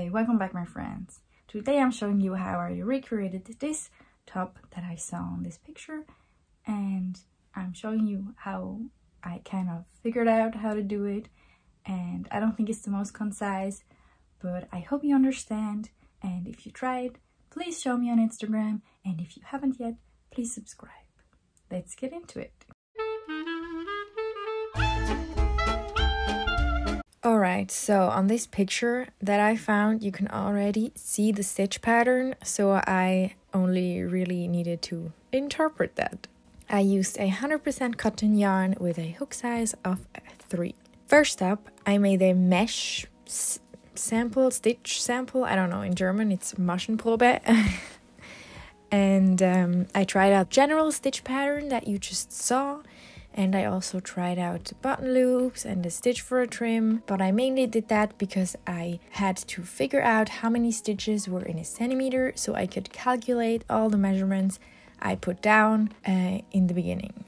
Hi, welcome back my friends. Today I'm showing you how I recreated this top that I saw on this picture, and I'm showing you how I kind of figured out how to do it. And I don't think it's the most concise, but I hope you understand, and if you tried, please show me on Instagram, and if you haven't yet, please subscribe. Let's get into it. Alright, so on this picture that I found, you can already see the stitch pattern, so I only really needed to interpret that. I used 100% cotton yarn with a hook size of 3. First up, I made a mesh stitch sample. I don't know, in German it's Maschenprobe. And I tried out general stitch pattern that you just saw. And I also tried out button loops and a stitch for a trim, but I mainly did that because I had to figure out how many stitches were in a centimeter so I could calculate all the measurements I put down in the beginning.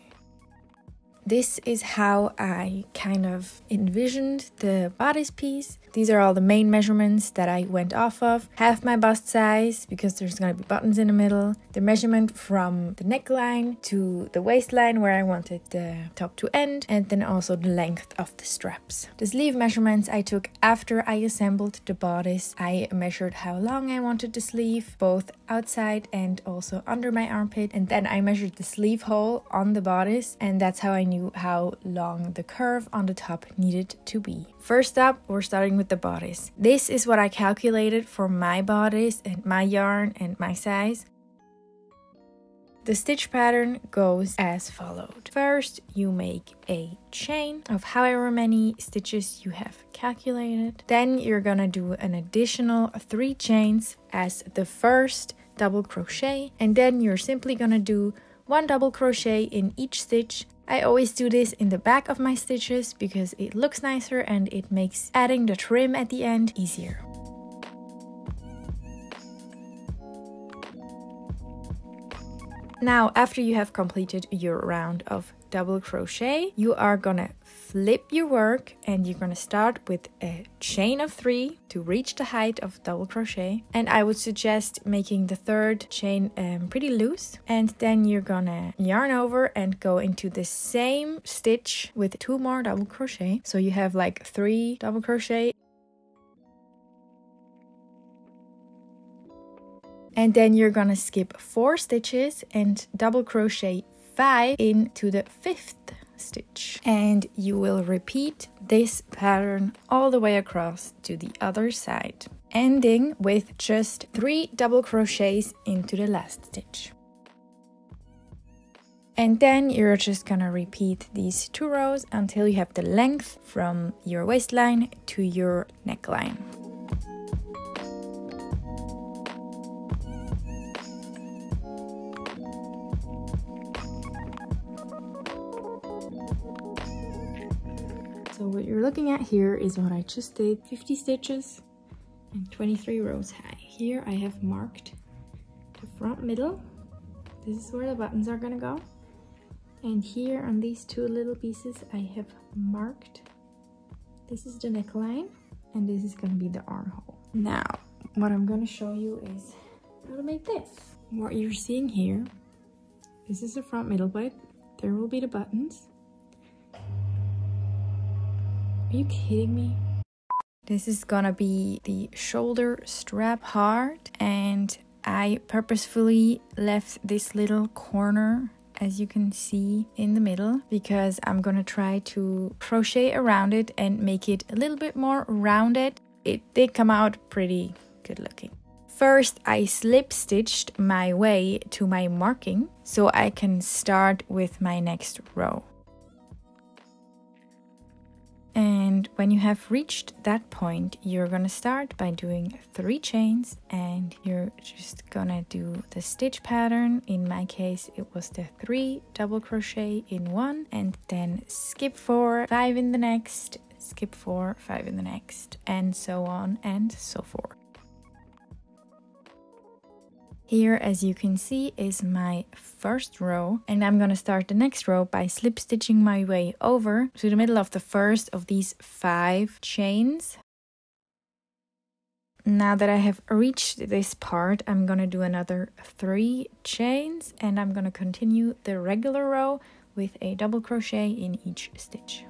This is how I kind of envisioned the bodice piece. These are all the main measurements that I went off of. Half my bust size, because there's going to be buttons in the middle. The measurement from the neckline to the waistline where I wanted the top to end. And then also the length of the straps. The sleeve measurements I took after I assembled the bodice. I measured how long I wanted the sleeve, both outside and also under my armpit. And then I measured the sleeve hole on the bodice, and that's how I knew how long the curve on the top needed to be. First up, we're starting with the bodice. This is what I calculated for my bodice and my yarn and my size. The stitch pattern goes as followed. First, you make a chain of however many stitches you have calculated. Then you're gonna do an additional 3 chains as the first double crochet, and then you're simply gonna do 1 double crochet in each stitch. I always do this in the back of my stitches because it looks nicer and it makes adding the trim at the end easier. Now, after you have completed your round of double crochet, you are gonna flip your work and you're gonna start with a chain of 3 to reach the height of double crochet. And I would suggest making the 3rd chain pretty loose. And then you're gonna yarn over and go into the same stitch with 2 more double crochet. So you have like 3 double crochet. And then you're gonna skip 4 stitches and double crochet 5 into the 5th stitch. And you will repeat this pattern all the way across to the other side, ending with just 3 double crochets into the last stitch. And then you're just gonna repeat these 2 rows until you have the length from your waistline to your neckline. So what you're looking at here is what I just did, 50 stitches and 23 rows high. Here I have marked the front middle. This is where the buttons are gonna go. And here on these 2 little pieces I have marked, this is the neckline and this is gonna be the armhole. Now, what I'm gonna show you is how to make this. What you're seeing here, this is the front middle bit. There will be the buttons. Are you kidding me? This is gonna be the shoulder strap part, and I purposefully left this little corner, as you can see, in the middle because I'm gonna try to crochet around it and make it a little bit more rounded. It did come out pretty good looking. First, I slip stitched my way to my marking so I can start with my next row. And when you have reached that point, you're gonna start by doing 3 chains, and you're just gonna do the stitch pattern. In my case, it was the 3 double crochet in one, and then skip 4, 5 in the next, skip 4, 5 in the next, and so on and so forth. Here, as you can see, is my first row, and I'm gonna start the next row by slip stitching my way over to the middle of the first of these 5 chains. Now that I have reached this part, I'm gonna do another 3 chains, and I'm gonna continue the regular row with a double crochet in each stitch.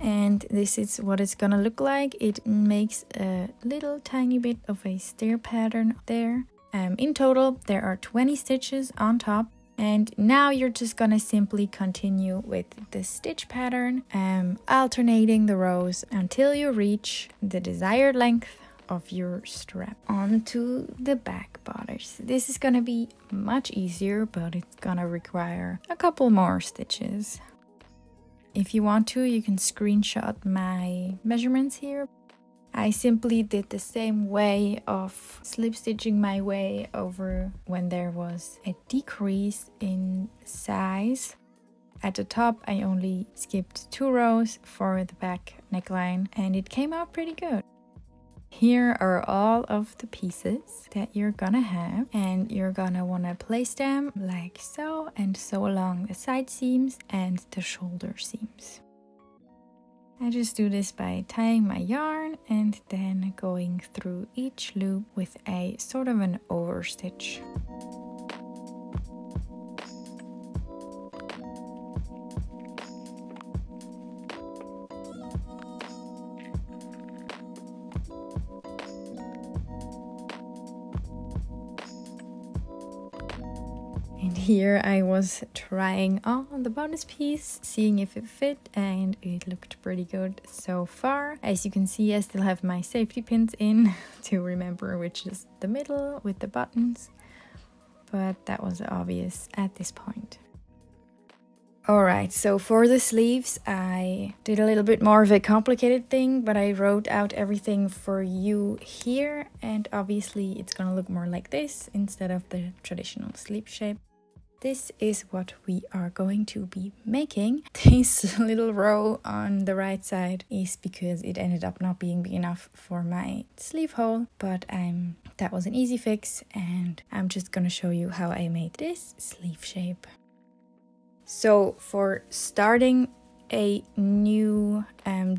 And this is what it's gonna look like. It makes a little tiny bit of a stair pattern there. In total, there are 20 stitches on top. And now you're just gonna simply continue with the stitch pattern, alternating the rows until you reach the desired length of your strap onto the back bodice. This is gonna be much easier, but it's gonna require a couple more stitches. If you want to, you can screenshot my measurements here. I simply did the same way of slip stitching my way over when there was a decrease in size. At the top, I only skipped 2 rows for the back neckline, and it came out pretty good. Here are all of the pieces that you're gonna have, and you're gonna wanna place them like so, and sew along the side seams and the shoulder seams. I just do this by tying my yarn and then going through each loop with a sort of an overstitch. And here I was trying on the bodice piece, seeing if it fit, and it looked pretty good so far. As you can see, I still have my safety pins in to remember which is the middle with the buttons, but that was obvious at this point. Alright, so for the sleeves, I did a little bit more of a complicated thing, but I wrote out everything for you here, and obviously it's gonna look more like this instead of the traditional sleeve shape. This is what we are going to be making. This little row on the right side is because it ended up not being big enough for my sleeve hole, but that was an easy fix, and I'm just gonna show you how I made this sleeve shape. So for starting a new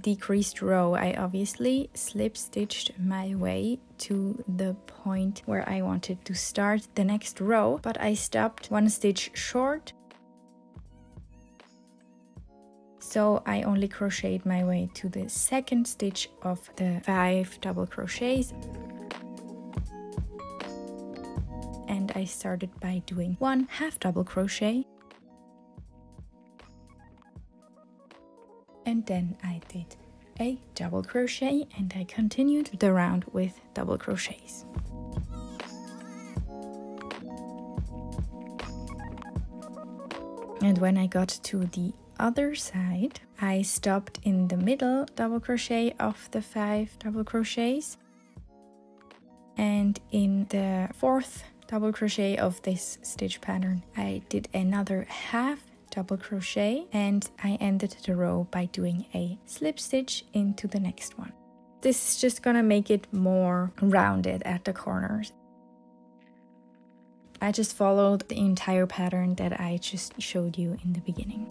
decreased row, I obviously slip stitched my way to the point where I wanted to start the next row, but I stopped 1 stitch short. So I only crocheted my way to the 2nd stitch of the 5 double crochets. And I started by doing 1 half double crochet. And then I did a double crochet, and I continued the round with double crochets. And when I got to the other side, I stopped in the middle double crochet of the 5 double crochets, and in the 4th double crochet of this stitch pattern, I did another half double crochet, and I ended the row by doing a slip stitch into the next one. This is just gonna make it more rounded at the corners. I just followed the entire pattern that I just showed you in the beginning.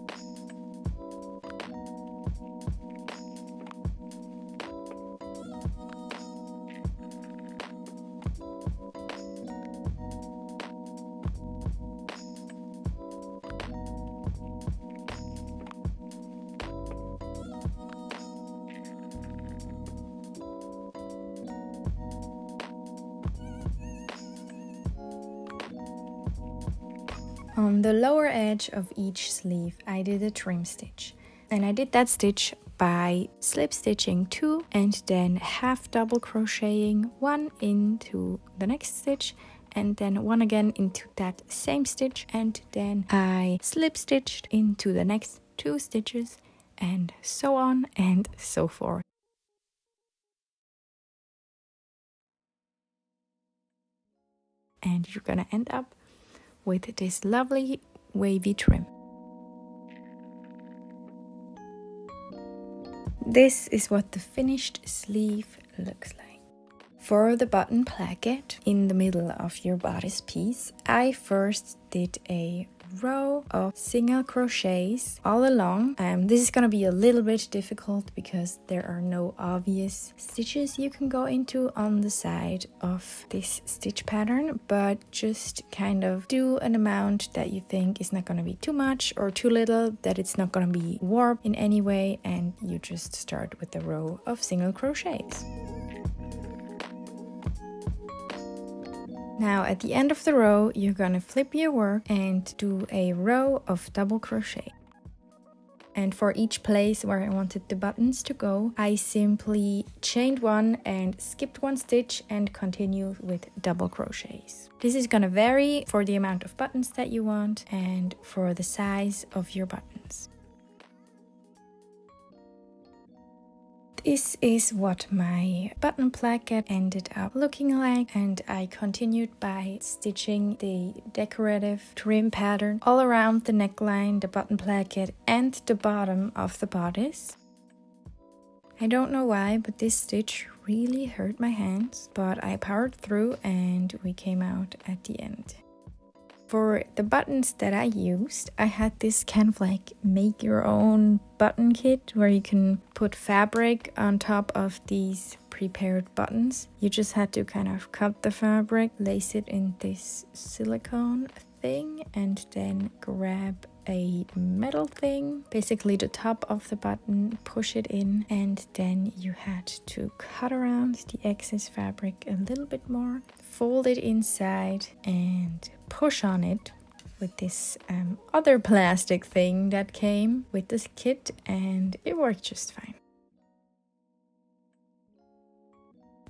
On the lower edge of each sleeve, I did a trim stitch, and I did that stitch by slip stitching 2 and then half double crocheting 1 into the next stitch, and then 1 again into that same stitch, and then I slip stitched into the next 2 stitches, and so on and so forth. And you're gonna end up with this lovely wavy trim. This is what the finished sleeve looks like. For the button placket in the middle of your bodice piece, I first did a row of single crochets all along. This is gonna be a little bit difficult because there are no obvious stitches you can go into on the side of this stitch pattern, but just kind of do an amount that you think is not gonna be too much or too little, that it's not gonna be warped in any way, and you just start with a row of single crochets. Now at the end of the row, you're gonna flip your work and do a row of double crochet. And for each place where I wanted the buttons to go, I simply chained one and skipped one stitch and continued with double crochets. This is gonna vary for the amount of buttons that you want and for the size of your buttons. This is what my button placket ended up looking like, and I continued by stitching the decorative trim pattern all around the neckline, the button placket, and the bottom of the bodice. I don't know why, but this stitch really hurt my hands, but I powered through and we came out at the end. For the buttons that I used, I had this kind of like make your own button kit where you can put fabric on top of these prepared buttons. You just had to kind of cut the fabric, lace it in this silicone thing, and then grab a metal thing, basically the top of the button, push it in, and then you had to cut around the excess fabric a little bit more, fold it inside and push on it with this other plastic thing that came with this kit, and it worked just fine.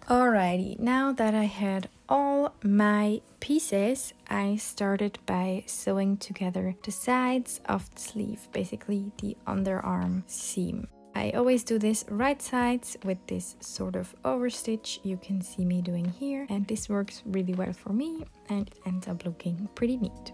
Alrighty, now that I had all my pieces, I started by sewing together the sides of the sleeve, basically the underarm seam. I always do this right sides with this sort of overstitch you can see me doing here, and this works really well for me and it ends up looking pretty neat.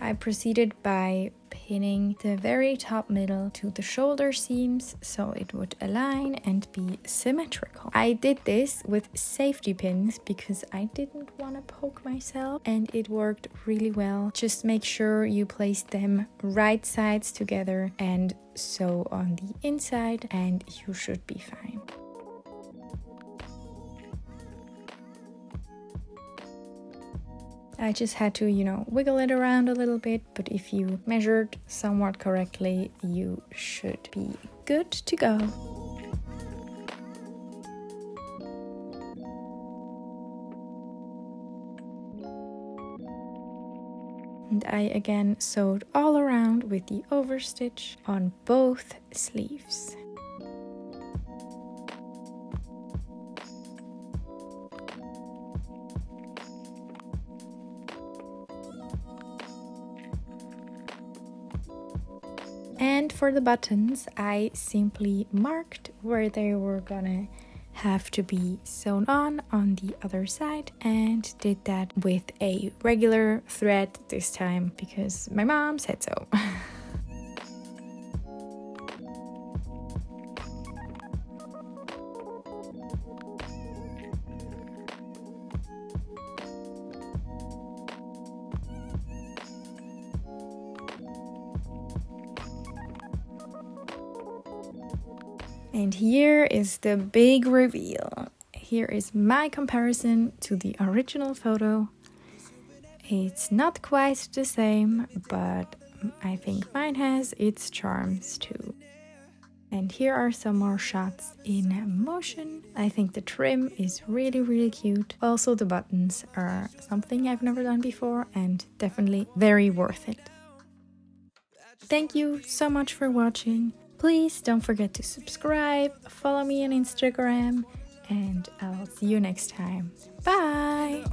I proceeded by pinning the very top middle to the shoulder seams so it would align and be symmetrical. I did this with safety pins because I didn't want to poke myself, and it worked really well. Just make sure you place them right sides together and sew on the inside and you should be fine. I just had to, wiggle it around a little bit, but if you measured somewhat correctly, you should be good to go. And I again sewed all around with the overstitch on both sleeves. And for the buttons, I simply marked where they were gonna have to be sewn on the other side, and did that with a regular thread this time because my mom said so. And here is the big reveal. Here is my comparison to the original photo. It's not quite the same, but I think mine has its charms too. And here are some more shots in motion. I think the trim is really cute. Also, the buttons are something I've never done before and definitely very worth it. Thank you so much for watching. Please don't forget to subscribe, follow me on Instagram, and I'll see you next time. Bye!